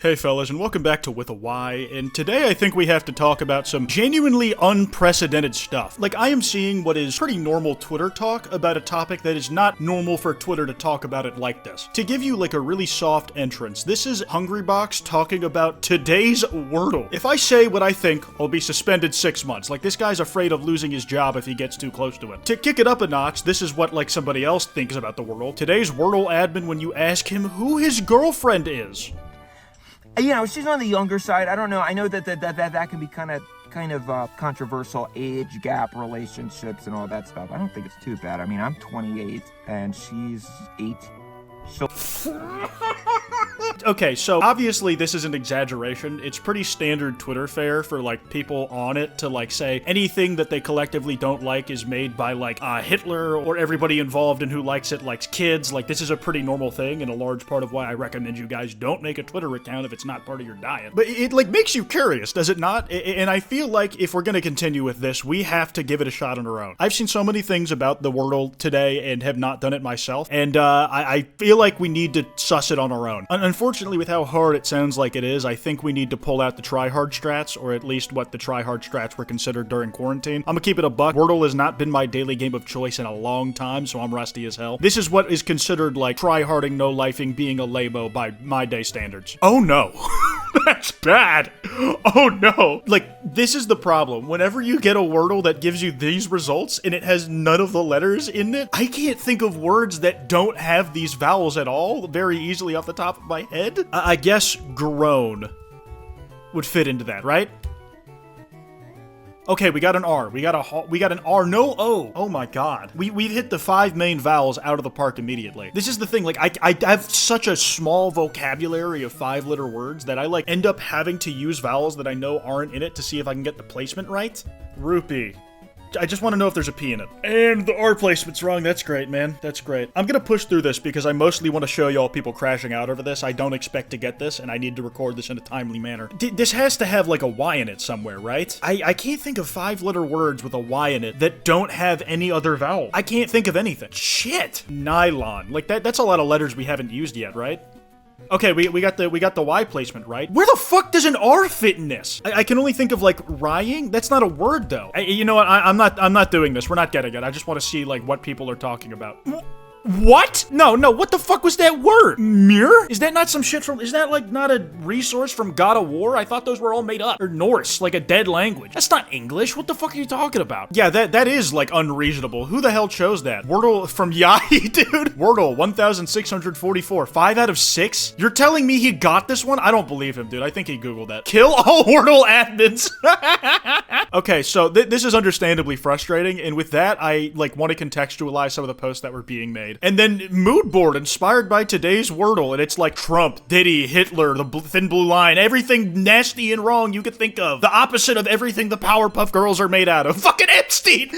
Hey fellas, and welcome back to With a Y, and today I think we have to talk about some genuinely unprecedented stuff. Like, I am seeing what is pretty normal Twitter talk about a topic that is not normal for Twitter to talk about it like this. To give you like a really soft entrance, this is Hungrybox talking about today's Wordle. If I say what I think, I'll be suspended 6 months. Like, this guy's afraid of losing his job if he gets too close to it. To kick it up a notch, this is what like somebody else thinks about the Wordle. Today's Wordle admin when you ask him who his girlfriend is. You know, she's on the younger side. I don't know. I know that can be kind of controversial, age gap relationships and all that stuff. I don't think it's too bad. I mean, I'm 28 and she's 8. Okay, so obviously this is an exaggeration. It's pretty standard Twitter fare for like people on it to like say anything that they collectively don't like is made by like Hitler or everybody involved and who likes it likes kids. Like, this is a pretty normal thing and a large part of why I recommend you guys don't make a Twitter account if it's not part of your diet. But it like makes you curious, does it not? And I feel like if we're gonna continue with this, we have to give it a shot on our own. I've seen so many things about the Wordle today and have not done it myself, and I feel like we need to suss it on our own. Unfortunately, with how hard it sounds like it is, I think we need to pull out the try-hard strats, or at least what the try-hard strats were considered during quarantine. I'm gonna keep it a buck. Wordle has not been my daily game of choice in a long time, so I'm rusty as hell. This is what is considered like try-harding, no-lifing, being a labo by my day standards. Oh no. That's bad. Oh no. Like, this is the problem. Whenever you get a Wordle that gives you these results and it has none of the letters in it, I can't think of words that don't have these vowels at all very easily off the top of my head. I guess groan would fit into that, right? Okay, we got an R. We got an R. No O. Oh my god. We've hit the 5 main vowels out of the park immediately. This is the thing, like, I have such a small vocabulary of 5-letter words that I, like, end up having to use vowels that I know aren't in it to see if I can get the placement right. Rupee. I just want to know if there's a P in it. And the R placement's wrong. That's great, man. That's great. I'm gonna push through this because I mostly want to show y'all people crashing out over this. I don't expect to get this, and I need to record this in a timely manner. This has to have, like, a Y in it somewhere, right? I can't think of 5-letter words with a Y in it that don't have any other vowel. I can't think of anything. Shit! Nylon. Like, that's a lot of letters we haven't used yet, right? Okay, we got the Y placement right. Where the fuck does an R fit in this? I can only think of like rying. That's not a word though. You know what? I'm not doing this. We're not getting it. I just want to see like what people are talking about. What? No, what the fuck was that word? Mirror? Is that not some shit from, is that like not a resource from God of War? I thought those were all made up. Or Norse, like a dead language. That's not English. What the fuck are you talking about? Yeah, that is like unreasonable. Who the hell chose that? Wordle from Yahi, dude? Wordle, 1,644. 5 out of 6? You're telling me he got this one? I don't believe him, dude. I think he Googled that. Kill all Wordle admins. Okay, so this is understandably frustrating, and with that, I like want to contextualize some of the posts that were being made. And then mood board inspired by today's Wordle, and it's like Trump, Diddy, Hitler, the thin blue line, everything nasty and wrong you could think of. The opposite of everything the Powerpuff Girls are made out of. Fucking Epstein!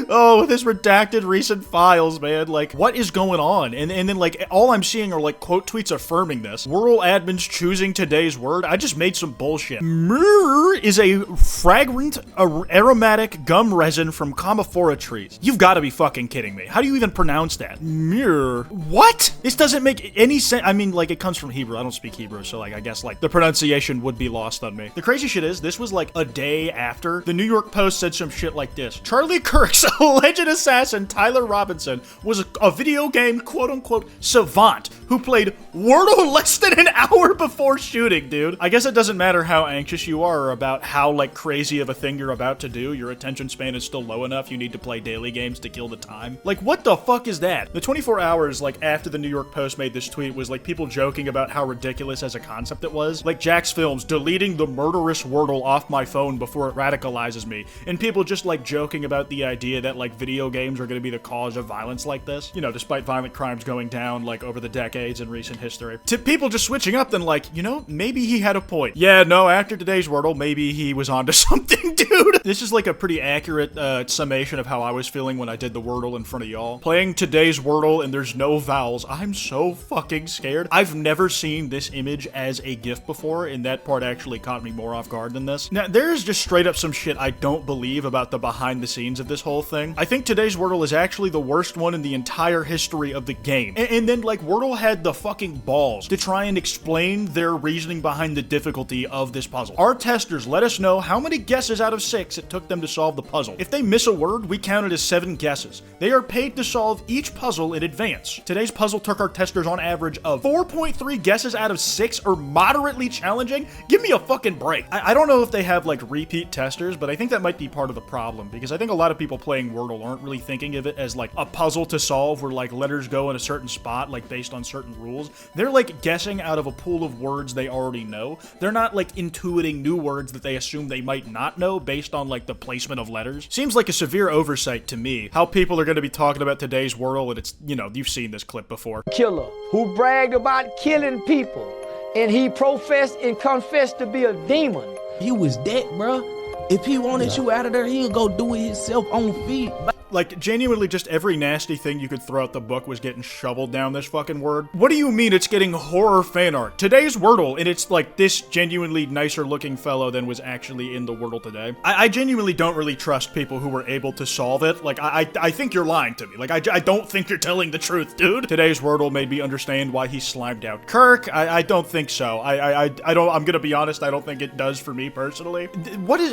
Oh, this redacted recent files, man. Like, what is going on? And then like all I'm seeing are like quote tweets affirming this. Wordle admins choosing today's word. I just made some bullshit. Myrrh is a fragrant, aromatic gum resin from Commiphora trees. You've got to be fucking kidding me. How do you even pronounce that? Mirror. What? This doesn't make any sense. I mean, like, it comes from Hebrew. I don't speak Hebrew, so, like, I guess, like, the pronunciation would be lost on me. The crazy shit is, this was, like, a day after the New York Post said some shit like this. Charlie Kirk's alleged assassin, Tyler Robinson, was a video game, quote-unquote, savant who played Wordle less than an hour before shooting, dude. I guess it doesn't matter how anxious you are about how, like, crazy of a thing you're about to do. Your attention span is still low enough. You need to play daily games to kill the time. Like, what the fuck is that? The 24 hours, like, after the New York Post made this tweet was, like, people joking about how ridiculous as a concept it was. Like, Jack's Films, deleting the murderous Wordle off my phone before it radicalizes me. And people just, like, joking about the idea that, like, video games are gonna be the cause of violence like this. You know, despite violent crimes going down, like, over the decades in recent history. To people just switching up, then, like, you know, maybe he had a point. Yeah, no, after today's Wordle, maybe he was onto something, dude. This is, like, a pretty accurate summation of how I was feeling when I did the Wordle in front of y'all. Playing today's Wordle and there's no vowels. I'm so fucking scared. I've never seen this image as a GIF before, and that part actually caught me more off guard than this. Now, there's just straight up some shit I don't believe about the behind the scenes of this whole thing. I think today's Wordle is actually the worst one in the entire history of the game. And then, like, Wordle had the fucking absolute balls to try and explain their reasoning behind the difficulty of this puzzle. Our testers let us know how many guesses out of 6 it took them to solve the puzzle. If they miss a word, we count it as 7 guesses. They are paid to solve each puzzle in advance. Today's puzzle took our testers on average of 4.3 guesses out of 6 or moderately challenging. Give me a fucking break. I don't know if they have like repeat testers, but I think that might be part of the problem, because I think a lot of people playing Wordle aren't really thinking of it as like a puzzle to solve where like letters go in a certain spot, like based on certain rules. They're like guessing out of a pool of words they already know. They're not like intuiting new words that they assume they might not know based on like the placement of letters. Seems like a severe oversight to me how people are going to be talking about today's Wordle, and it's, you know, you've seen this clip before. Killer who bragged about killing people, and he professed and confessed to be a demon. He was dead, bruh. If he wanted you out of there, he'll go do it himself on feet. Like, genuinely just every nasty thing you could throw out the book was getting shoveled down this fucking word. What do you mean it's getting horror fan art? Today's Wordle, and it's like this genuinely nicer looking fellow than was actually in the Wordle today. I genuinely don't really trust people who were able to solve it. Like, I think you're lying to me. Like, I don't think you're telling the truth, dude. Today's Wordle made me understand why he slimed out Kirk. I don't think so. I'm gonna be honest, I don't think it does for me personally.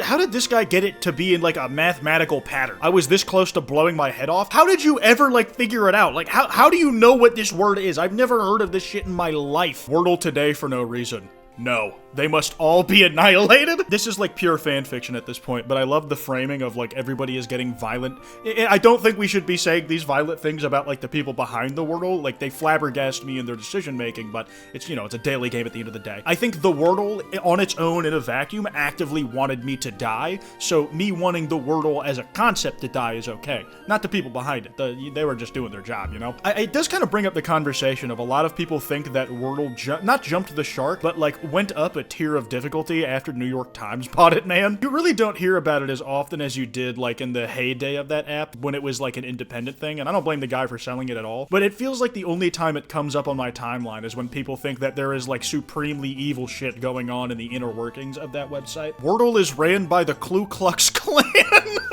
How did this guy get it to be in like a mathematical pattern? I was this close to blowing my head off. How did you ever like figure it out? Like how do you know what this word is? I've never heard of this shit in my life. Wordle today for no reason. No. They must all be annihilated? This is like pure fan fiction at this point, but I love the framing of like everybody is getting violent. I don't think we should be saying these violent things about like the people behind the Wordle. Like, they flabbergast me in their decision making, but it's, you know, it's a daily game at the end of the day. I think the Wordle on its own in a vacuum actively wanted me to die, so me wanting the Wordle as a concept to die is okay. Not the people behind it. They were just doing their job, you know? It does kind of bring up the conversation of a lot of people think that Wordle not jumped the shark, but like went up a tier of difficulty after New York Times bought it, man. You really don't hear about it as often as you did like in the heyday of that app when it was like an independent thing, and I don't blame the guy for selling it at all, but it feels like the only time it comes up on my timeline is when people think that there is like supremely evil shit going on in the inner workings of that website. Wordle is ran by the Ku Klux Klan.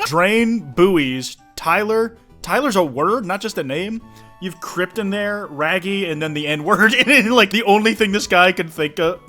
Drain, buoys, Tyler's a word, not just a name. You've Crypt in there, Raggy, and then the N-word. And like the only thing this guy could think of,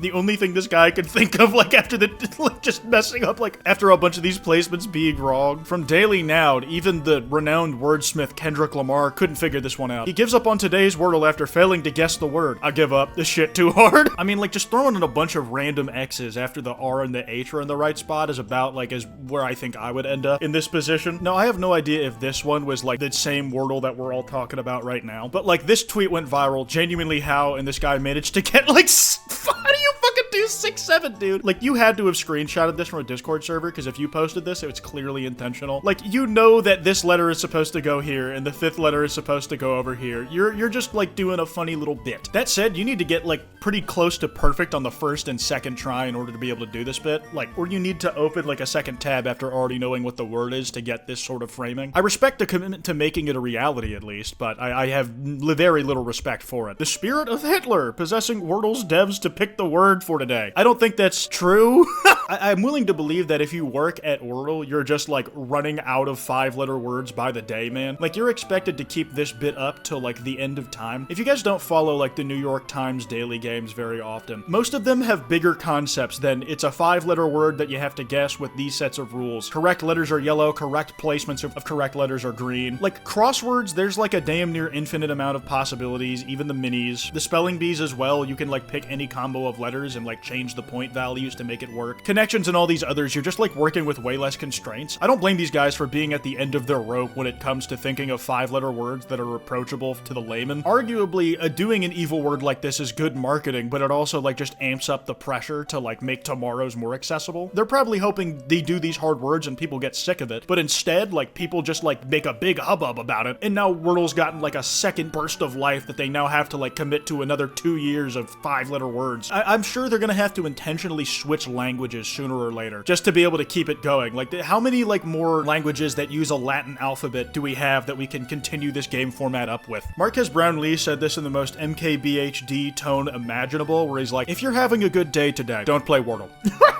like after like just messing up, like after a bunch of these placements being wrong. From Daily Now, even the renowned wordsmith Kendrick Lamar couldn't figure this one out. He gives up on today's Wordle after failing to guess the word. I give up. This shit too hard. I mean, like just throwing in a bunch of random X's after the R and the H are in the right spot is about like as where I think I would end up in this position. Now, I have no idea if this one was like the same Wordle that we're all talking about right now, but like this tweet went viral, genuinely how, and this guy managed to get like, how do you fucking do 6-7, dude? Like, you had to have screenshotted this from a Discord server, because if you posted this, it was clearly intentional. Like, you know that this letter is supposed to go here, and the 5th letter is supposed to go over here. You're just like doing a funny little bit. That said, you need to get like pretty close to perfect on the 1st and 2nd try in order to be able to do this bit. Like, or you need to open like a 2nd tab after already knowing what the word is to get this sort of framing. I respect the commitment to making it a reality at least, but I have very little respect for it. The spirit of Hitler possessing Wordle's devs to pick the word for today. I don't think that's true. I'm willing to believe that if you work at Wordle, you're just like running out of 5-letter words by the day, man. Like, you're expected to keep this bit up till like the end of time. If you guys don't follow like the New York Times daily games very often, most of them have bigger concepts than it's a 5-letter word that you have to guess with these sets of rules. Correct letters are yellow, correct placements of correct letters are green. Like crosswords, there's like a damn near infinite amount of possibilities, even the minis. The spelling bees as well, you can like pick any combo of letters and like change the point values to make it work. Connections and all these others, you're just like working with way less constraints. I don't blame these guys for being at the end of their rope when it comes to thinking of 5-letter words that are approachable to the layman. Arguably, doing an evil word like this is good marketing, but it also like just amps up the pressure to like make tomorrow's more accessible. They're probably hoping they do these hard words and people get sick of it, but instead, like, people just like make a big hubbub about it, and now Wordle's gotten like a second burst of life that they now have to like commit to another 2 years of 5-letter words. I'm sure they're gonna have to intentionally switch languages sooner or later, just to be able to keep it going. Like, how many, like, more languages that use a Latin alphabet do we have that we can continue this game format up with? Marquez Brownlee said this in the most MKBHD tone imaginable, where he's like, if you're having a good day today, don't play Wordle.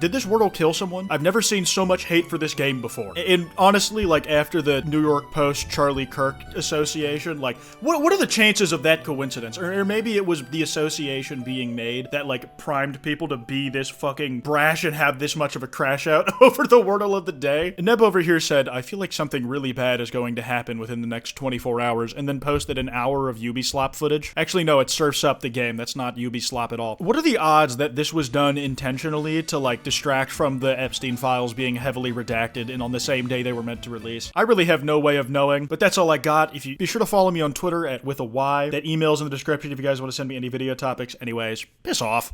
Did this Wordle kill someone? I've never seen so much hate for this game before. And honestly, like, after the New York Post Charlie Kirk association, like, what are the chances of that coincidence? Or maybe it was the association being made that, like, primed people to be this fucking brash and have this much of a crash out over the Wordle of the day. And Neb over here said, I feel like something really bad is going to happen within the next 24 hours, and then posted an hour of Ubislop footage. Actually, no, it surfs up the game. That's not Ubislop at all. What are the odds that this was done intentionally to, like, distract from the Epstein files being heavily redacted and on the same day they were meant to release? I really have no way of knowing, but that's all I got. If you be sure to follow me on Twitter at with a Y. That email's in the description if you guys want to send me any video topics. Anyways, piss off.